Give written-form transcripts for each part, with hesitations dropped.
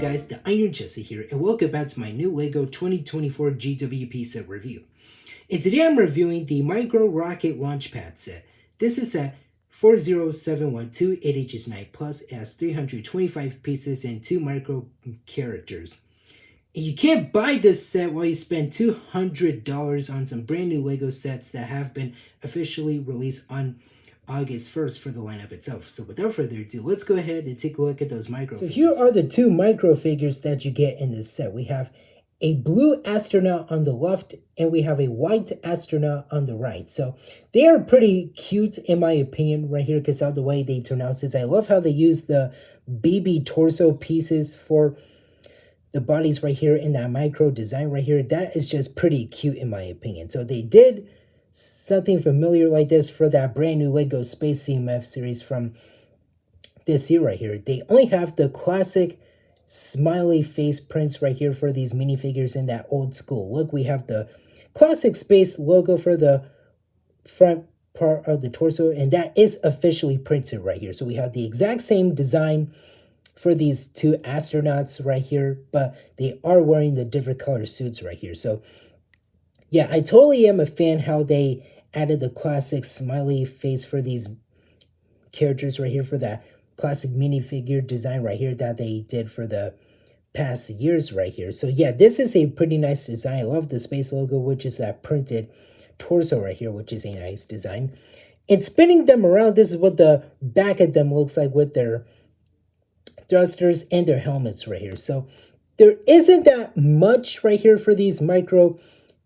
guys, the Iron Jesse here, and welcome back to my new LEGO 2024 GWP set review. And today I'm reviewing the Micro Rocket Launchpad set. This is a 40712, 8 inches 9 plus, it has 325 pieces and 2 micro characters. And you can't buy this set while you spend $200 on some brand new LEGO sets that have been officially released on August 1st for the lineup itself. So without further ado, let's go ahead and take a look at those micro figures. So here are the 2 micro figures that you get in this set. We have a blue astronaut on the left and we have a white astronaut on the right. So they are pretty cute in my opinion right here because of the way they turn out. Since I love how they use the baby torso pieces for the bodies right here in that micro design right here. That is just pretty cute in my opinion. So they did something familiar like this for that brand new LEGO Space CMF series from this year right here. They only have the classic smiley face prints right here for these minifigures in that old school look. We have the classic space logo for the front part of the torso, and that is officially printed right here. So we have the exact same design for these 2 astronauts right here, but they are wearing the different color suits right here. So yeah, I totally am a fan how they added the classic smiley face for these characters right here for that classic minifigure design right here that they did for the past years right here. So yeah, this is a pretty nice design. I love the space logo, which is that printed torso right here, which is a nice design. And spinning them around, this is what the back of them looks like with their thrusters and their helmets right here. So there isn't that much right here for these micro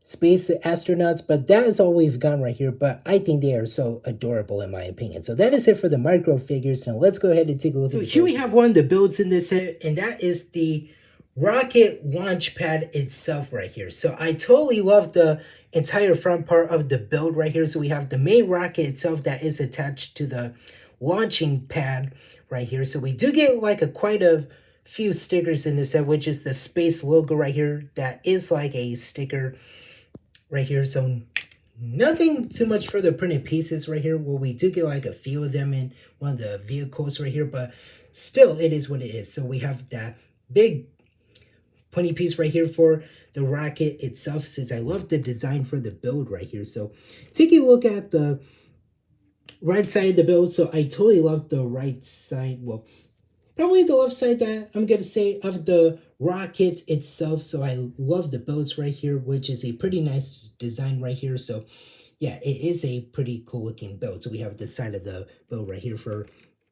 space astronauts, but that is all we've got right here. But I think they are so adorable in my opinion. So that is it for the micro figures. Now let's go ahead and take a look. So here we have one of the builds in this set, and that is the rocket launch pad itself right here. So I totally love the entire front part of the build right here. So we have the main rocket itself that is attached to the launching pad right here. So we do get like quite a few stickers in this set, which is the space logo right here. That is like a sticker right here. So nothing too much for the printed pieces right here. Well, we do get like a few of them in one of the vehicles right here, but still it is what it is. So we have that big pointy piece right here for the rocket itself, since I love the design for the build right here. So taking a look at the right side of the build, so I totally love the right side, well, probably the left side that I'm gonna say of the rocket itself. So I love the builds right here, which is a pretty nice design right here. So yeah, it is a pretty cool looking build. So we have this side of the build right here for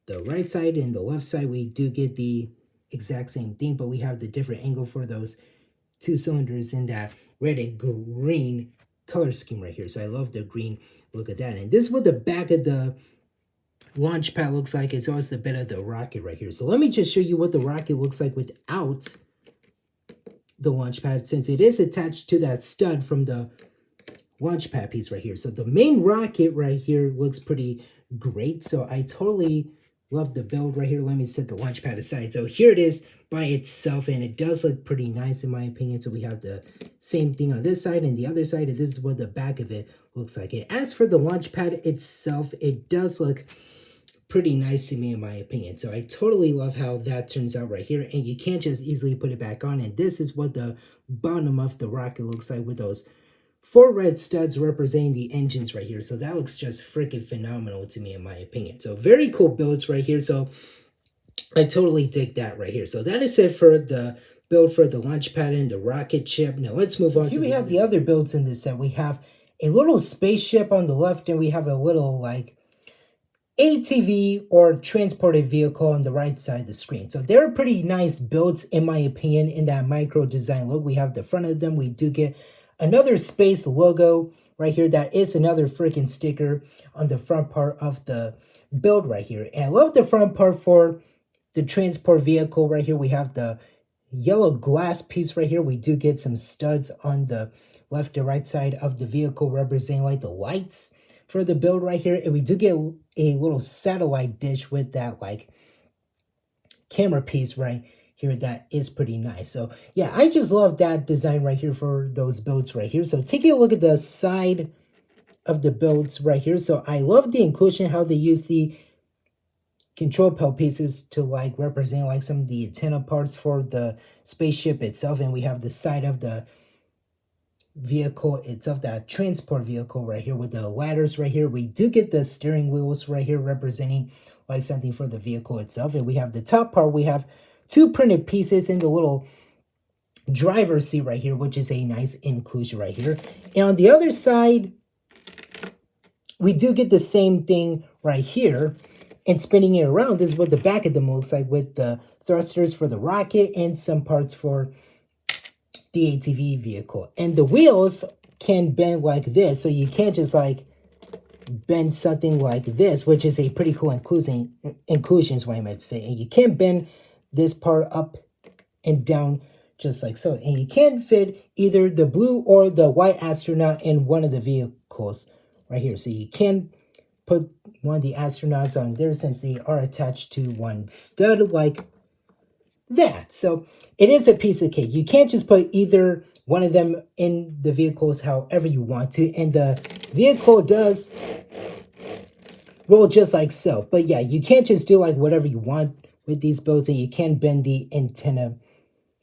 the right side, and the left side we do get the exact same thing, but we have the different angle for those 2 cylinders in that red and green color scheme right here. So I love the green look at that. And this is what the back of the launch pad looks like. It's always the bit of the rocket right here. So let me just show you what the rocket looks like without the launch pad, since it is attached to that stud from the launch pad piece right here. So the main rocket right here looks pretty great. So I totally love the build right here. Let me set the launch pad aside. So here it is by itself, and it does look pretty nice in my opinion. So we have the same thing on this side and the other side, and this is what the back of it looks like. And as for the launch pad itself, it does look pretty nice to me in my opinion. So I totally love how that turns out right here, and you can't just easily put it back on. And this is what the bottom of the rocket looks like with those 4 red studs representing the engines right here. So that looks just freaking phenomenal to me in my opinion. So very cool builds right here. So I totally dig that right here. So that is it for the build for the launch pad and the rocket ship. Now let's move on. Here we have the other builds in this set. We have a little spaceship on the left, and we have a little like ATV or transported vehicle on the right side of the screen. So they're pretty nice builds in my opinion in that micro design look. We have the front of them. We do get another space logo right here. That is another freaking sticker on the front part of the build right here. And I love the front part for the transport vehicle right here. We have the yellow glass piece right here. We do get some studs on the left and right side of the vehicle representing like the lights for the build right here. And we do get a little satellite dish with that like camera piece right here. That is pretty nice. So yeah, I just love that design right here for those builds right here. So taking a look at the side of the builds right here. So I love the inclusion, how they use the control panel pieces to like represent like some of the antenna parts for the spaceship itself, and we have the side of the vehicle itself, that transport vehicle right here with the ladders right here. We do get the steering wheels right here representing like something for the vehicle itself, and we have the top part. We have two printed pieces in the little driver's seat right here, which is a nice inclusion right here. And on the other side, we do get the same thing right here, and spinning it around, this is what the back of them looks like with the thrusters for the rocket and some parts for the ATV vehicle. And the wheels can bend like this, so you can't just like bend something like this, which is a pretty cool inclusion is what I meant to say. And you can't bend this part up and down just like so. And you can fit either the blue or the white astronaut in one of the vehicles right here. So you can put one of the astronauts on there since they are attached to one stud like that. So it is a piece of cake. You can't just put either one of them in the vehicles however you want to. And the vehicle does roll just like so. But yeah, you can't just do like whatever you want with these builds, and you can bend the antenna,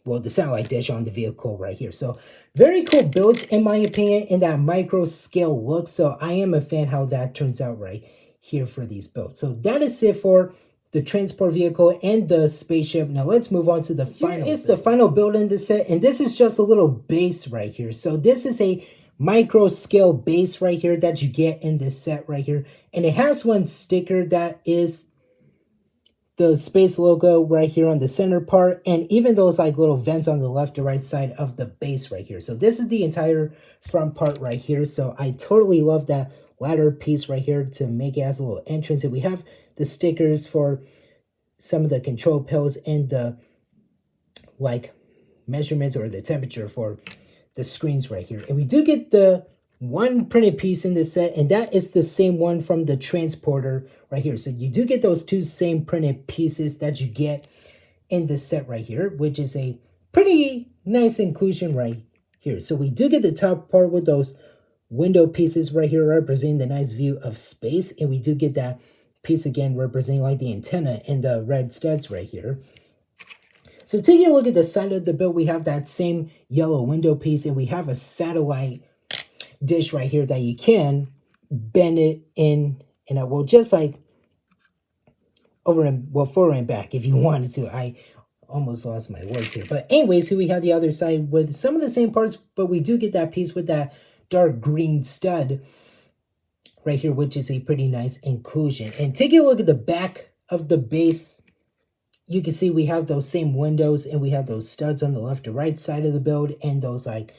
well, the satellite dish on the vehicle right here. So very cool builds in my opinion in that micro scale look. So I am a fan how that turns out right here for these builds. So that is it for the transport vehicle and the spaceship. Now let's move on to the final. It's the final build in the set, and this is just a little base right here. So this is a micro scale base right here that you get in this set right here, and it has one sticker that is the space logo right here on the center part, and even those like little vents on the left or right side of the base right here. So this is the entire front part right here. So I totally love that ladder piece right here to make it as a little entrance. And we have the stickers for some of the control panels and the like measurements or the temperature for the screens right here. And we do get the one printed piece in this set, and that is the same one from the transporter right here. So you do get those two same printed pieces that you get in the set right here, which is a pretty nice inclusion right here. So we do get the top part with those window pieces right here representing the nice view of space, and we do get that piece again representing like the antenna and the red studs right here. So taking a look at the side of the build, we have that same yellow window piece, and we have a satellite dish right here that you can bend it in and out, well, just like over and well, forward and back if you wanted to. I almost lost my words here, but anyways, here we have the other side with some of the same parts, but we do get that piece with that dark green stud right here, which is a pretty nice inclusion. And taking a look at the back of the base, you can see we have those same windows, and we have those studs on the left or right side of the build, and those like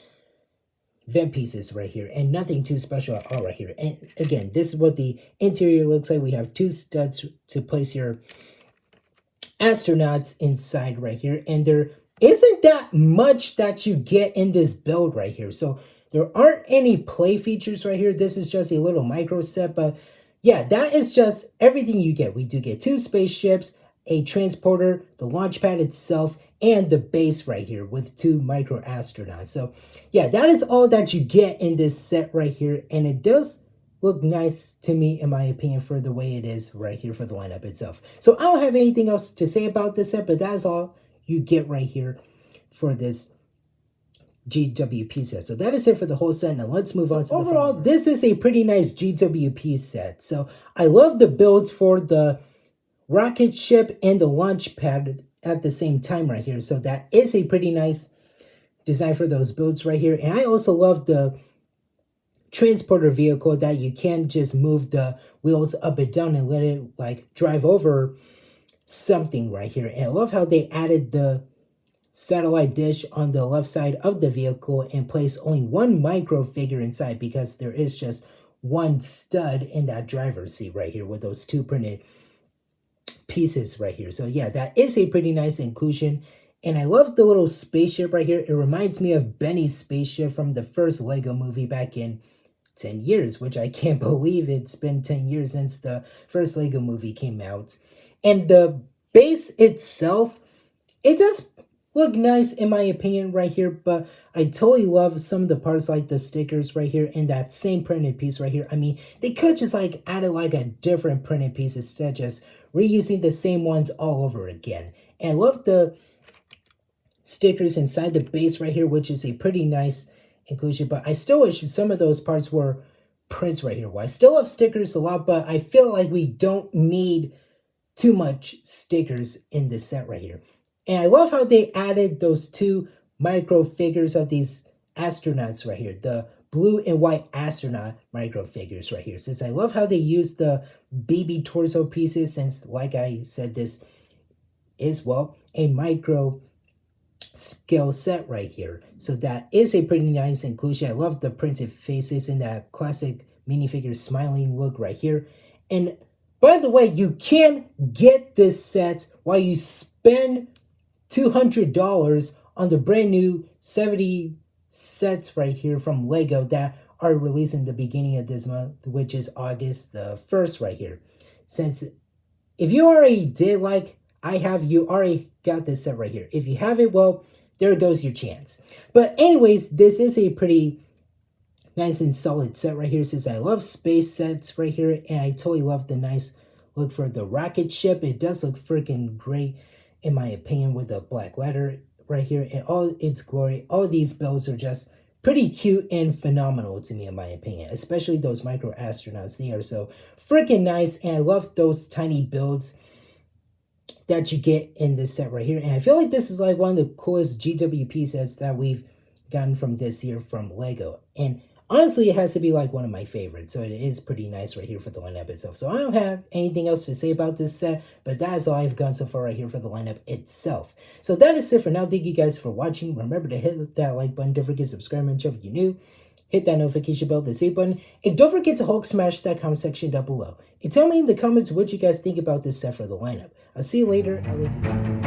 vent pieces right here, and nothing too special at all right here. And again, this is what the interior looks like. We have two studs to place your astronauts inside right here, and there isn't that much that you get in this build right here. So there aren't any play features right here. This is just a little micro set, but yeah, that is just everything you get. We do get two spaceships, a transporter, the launch pad itself, and the base right here with two micro astronauts. So yeah, that is all that you get in this set right here, and it does look nice to me in my opinion for the way it is right here for the lineup itself. So I don't have anything else to say about this set, but that's all you get right here for this GWP set. So that is it for the whole set. Now let's move on to overall, this is a pretty nice GWP set. So I love the builds for the rocket ship and the launch pad at the same time right here. So that is a pretty nice design for those builds right here. And I also love the transporter vehicle that you can just move the wheels up and down and let it like drive over something right here. And I love how they added the satellite dish on the left side of the vehicle and place only one micro figure inside, because there is just one stud in that driver's seat right here with those two printed pieces right here. So yeah, that is a pretty nice inclusion. And I love the little spaceship right here. It reminds me of Benny's spaceship from the first Lego movie back in 10 years, which I can't believe it's been 10 years since the first Lego movie came out. And the base itself, it does look nice in my opinion right here, but I totally love some of the parts like the stickers right here and that same printed piece right here. I mean, they could just like added like a different printed piece instead of just reusing the same ones all over again. And I love the stickers inside the base right here, which is a pretty nice inclusion, but I still wish some of those parts were prints right here. Well, I still love stickers a lot, but I feel like we don't need too much stickers in this set right here. And I love how they added those two micro figures of these astronauts right here, the blue and white astronaut micro figures right here. Since I love how they used the baby torso pieces, since like I said, this is, well, a micro scale set right here. So that is a pretty nice inclusion. I love the printed faces in that classic minifigure smiling look right here. And by the way, you can get this set while you spend $200 on the brand new 70 sets right here from Lego that are released in the beginning of this month, which is August the 1st right here. Since if you already did like I have, you already got this set right here. If you haven't, well, there goes your chance. But anyways, this is a pretty nice and solid set right here, since I love space sets right here, and I totally love the nice look for the rocket ship. It does look freaking great in my opinion with the black letter right here and all its glory. All these builds are just pretty cute and phenomenal to me in my opinion, especially those micro astronauts. They are so freaking nice, and I love those tiny builds that you get in this set right here. And I feel like this is like one of the coolest GWP sets that we've gotten from this year from Lego. And honestly, it has to be like one of my favorites. So it is pretty nice right here for the lineup itself. So I don't have anything else to say about this set, but that is all I've gotten so far right here for the lineup itself. So that is it for now. Thank you guys for watching. Remember to hit that like button. Don't forget to subscribe and if you're new. Hit that notification bell, the save button. And don't forget to Hulk smash that comment section down below. And tell me in the comments what you guys think about this set for the lineup. I'll see you later. I love you.